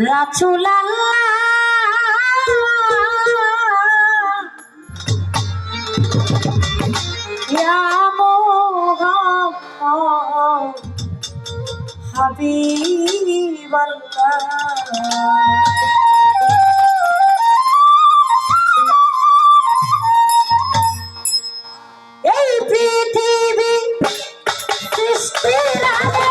রাসূলুল্লাহ ইয়া মুহাম্মদ হাবিবাল্লাহ এই পৃথিবী সৃষ্টির আগে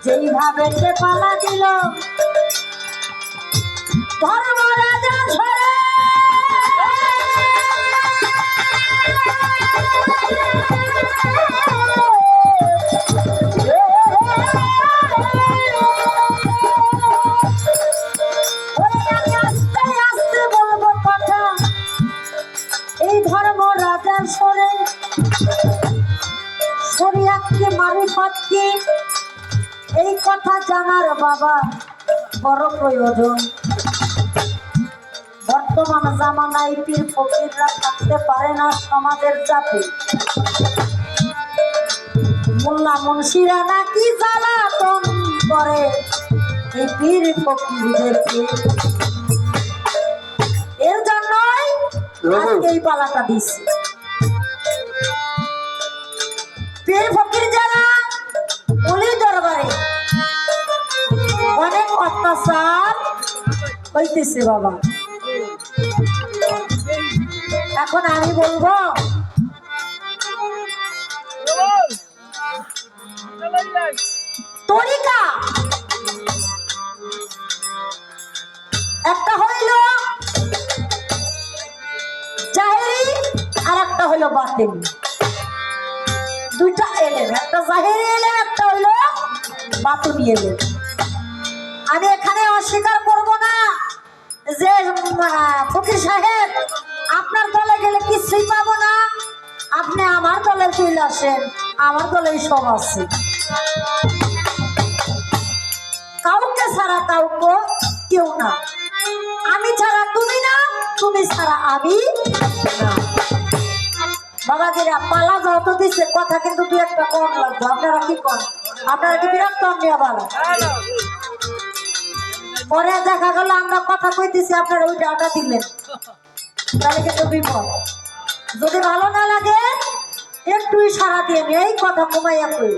যেইভাবে সে পালা দিল ধর্মরাজা ঝরে আস্তে আস্তে বলবো কথা এই ধর্মরাজার সরে শরিয়াতকে মারিফাতকে এই কথা জানার বাবা বড় প্রয়োজন। বর্তমান জামানায় পীর ফকিররা থাকতে পারে না সমাজের চাপে। মোল্লা মুন্সিরা নাকি জ্বালাতন করে এই পীর ফকিরদেরকে। এর জন্যই আজকে এই পালাটা দিচ্ছে। পীর ফকির যারা অলির দরবারে অনেক অত্যাচার হইতেছে বাবা। এখন আমি বলবো তরিকা একটা হইল জাহেরি আর একটা হইল বাতিনি। দুইটা এলেম, একটা জাহেরি এলেম, একটা হইল বাতিনি এলেম। আমি এখানে অস্বীকার করব না যে ফকির সাহেব আপনার দলে গেলে কিছুই পাবো না, আপনি আমার দলে চলে আসেন, আমার দলেই সব আছে। কাউকে ছাড়া কাউকে কেউ না, আমি ছাড়া তুমি না, তুমি ছাড়া আমি না। বাবাজিরা পালা যত দিচ্ছে কথা কিন্তু দুই একটা কম লাগতো। আপনারা কি কন? আপনারা কি বিরক্ত হননি? আবার পরে দেখা গেল আমরা কথা কইতেছি আপনারা ওই ডাটা দিলেন, তাহলে কিন্তু বিপদ। যদি ভালো না লাগে একটু ইশারা দিয়ে এই কথা কমাইয়া কই।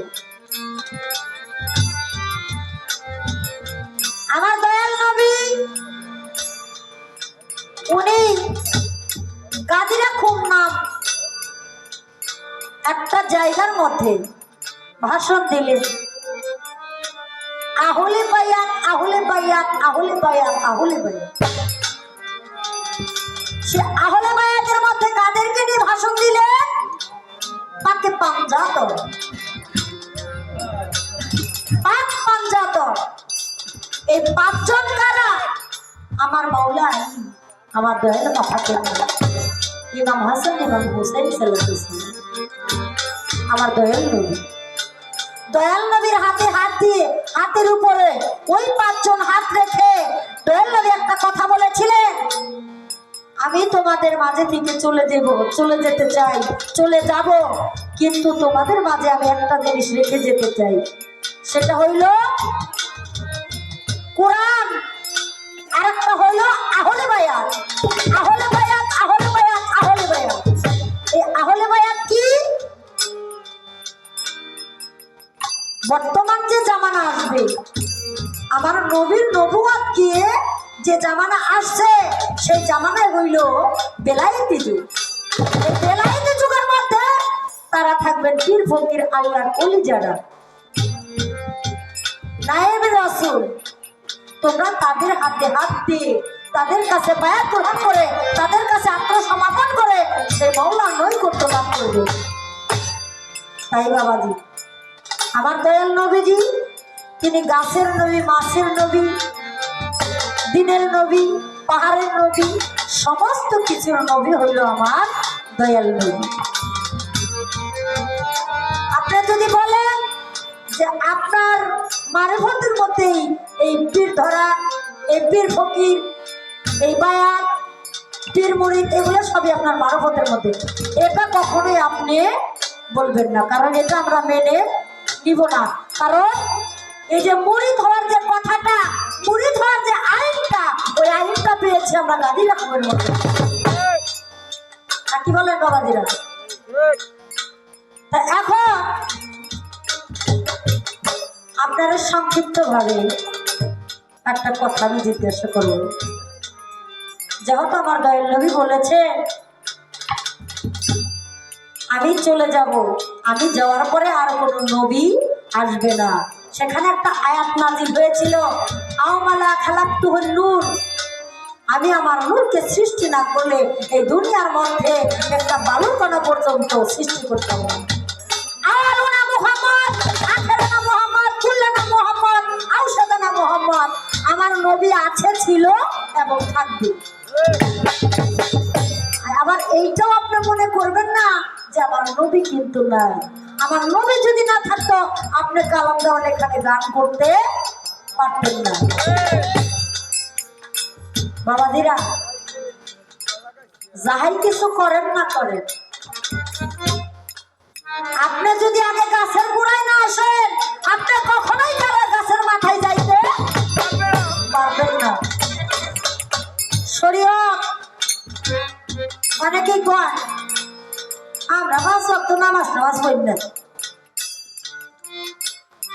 আমার দয়াল নবী উনি কাদিরা খুব নাম একটা জায়গার মধ্যে ভাষণ দিলেন, আহলে বায়াত, আহলে বায়াত, আহলে বায়াত, আহলে বায়াত। সে আহলে বায়াতের মধ্যে কাদেরকে নিয়ে ভাষণ দিলেন? পাকে পাঞ্জাতন, পাক পাঞ্জাতন। এই পাঁচজন কারা? আমার মাওলা আমার দয়াল মাথাকে ইমাম হাসান, ইমাম হুসেন সাল্লাল্লাহু, আমার দয়াল নবী। দয়াল নবীর হাতে হাত দিয়ে হাতের উপরে ওই পাঁচজন হাত রেখে দয়াল নবী একটা কথা বলেছিলেন, আমি তোমাদের মাঝে থেকে চলে যেতে চাই, চলে যাব, কিন্তু তোমাদের মাঝে আমি একটা জিনিস রেখে যেতে চাই, সেটা হইল কোরআন, আর একটা হইল আহলে বায়াত। আহলে বায়াত, আহলে বায়াত, আহলে বায়াত। এই আহলে বায়াত কি? বর্তমান যে জামানা আসবে, আমার নবীর নবুয়ত দিয়ে যে জামানা আসছে, সেই জামানায় হইল বেলায়েতি যুগ। এই বেলায়েতি যুগের মধ্যে তারা থাকবেন পীর ফকির আল্লাহর ওলি যারা নায়েবে রাসূল। তোমরা তাদের হাতে হাত দিয়ে তাদের কাছে বায়াত গ্রহণ করে তাদের কাছে আত্মসমর্পণ করে সেই মাওলার নৈকট্য লাভ করবে। তাই বাবাজি আমার দয়াল নবীজি তিনি গাছের নবী, মাছের নবী, দিনের নবী, পাহাড়ের নবী, সমস্ত কিছুর নবী হইল আমার দয়াল নবী। আপনি যদি বলেন যে আপনার মারিফতের মধ্যেই এই পীর ধরা, এই পীর ফকির, এই বায়াত, পীর মুরিদ, এগুলো সবই আপনার মারিফতের মধ্যে, এটা কখনোই আপনি বলবেন না, কারণ এটা আমরা মেনে নিব না। কারণ এই যে মুরিদ হওয়ার যে কথাটা, মুরিদ হওয়ার যে আইনটা, ওই আইনটা পেয়েছি আমরা গাদি রাখবের মধ্যে। কি বলেন বাবাজিরা? তা এখন আপনারা সংক্ষিপ্ত ভাবে একটা কথা আমি জিজ্ঞাসা করব। যেহেতু আমার দয়াল নবী বলেছে আমি চলে যাব, আমি যাওয়ার পরে আর কোনো নবী আসবে না, সেখানে একটা আয়াত নাজিল হয়েছিল, আওমালা খালাকতুহুন নূর, আমি আমার নূরকে সৃষ্টি না করলে এই দুনিয়ার মধ্যে একটা বালুর কণা পর্যন্ত সৃষ্টি করতাম না। আওয়ালুনা মুহাম্মদ, আখিরুনা মুহাম্মদ, কুল্লুনা মুহাম্মদ, আওসাদানা মুহাম্মদ। আমার নবী আছে, ছিল এবং থাকবে। আবার এইটাও আপনি মনে করবেন না যে আমার নবী কিন্তু নাই। আমার নবী যদি না থাকতো আপনি কালাম দেওয়ান এখানে গান করতে পারতেন না। বাবাজিরা যাহাই কিছু করেন না করেন, আপনি যদি আগে গাছের গোড়ায় না আসেন, আপনি কখনোই তারা গাছের মাথায় যাইতে পারবেন না। শরীয়ত অনেকেই কয় আমরা 5 ওয়াক্ত নামাজ পড়ি না,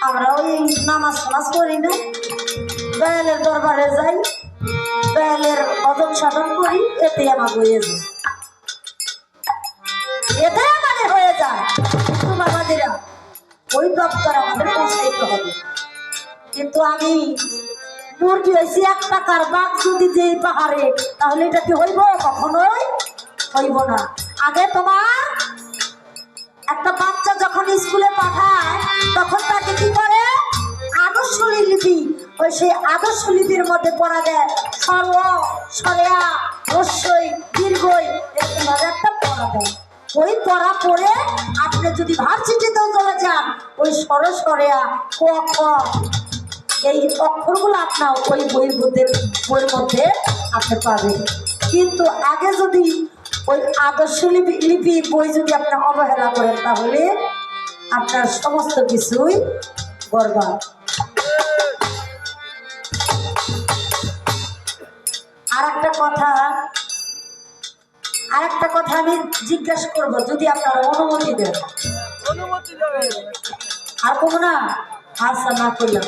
আমরা ওই নামাজ করি না, দয়ালের দরবারে যাই, দয়ালের ভজন সাধন করি, এতে আমার হয়ে যায়, এতে আমাদের হয়ে যায়। কিন্তু বাবাদেরা ওই দপ্তর আমাদের পৌঁছাইতে হবে। কিন্তু আমি মুরগি হয়েছি 1 টাকার বাঘ যদি যেই পাহাড়ে, তাহলে এটা কি হইব? কখনোই হইব না। আগে তোমার একটা বাচ্চা যখন স্কুলে পাঠায়, তখন তাকে কি করে? আদর্শ লিপি, ওই সেই আদর্শ লিপির মধ্যে পড়া দেয় সর্ব সরেয়া রস্যই দীর্ঘই, এরকম ভাবে একটা পড়া দেয়। ওই পড়া পড়ে আপনি যদি ভার্সিটিতেও চলে যান, ওই সরেয়া ক খ এই অক্ষরগুলো আপনার ওই বইয়ের মধ্যে আপনি পাবেন। কিন্তু আগে যদি ওই আদর্শ লিপি বই যদি আপনি অবহেলা করেন, তাহলে আপনার সমস্ত কিছুই বরবাদ। আর একটা কথা আমি জিজ্ঞাসা করবো, যদি আপনারা অনুমতি দেন। আর কব না? আচ্ছা, না করলাম।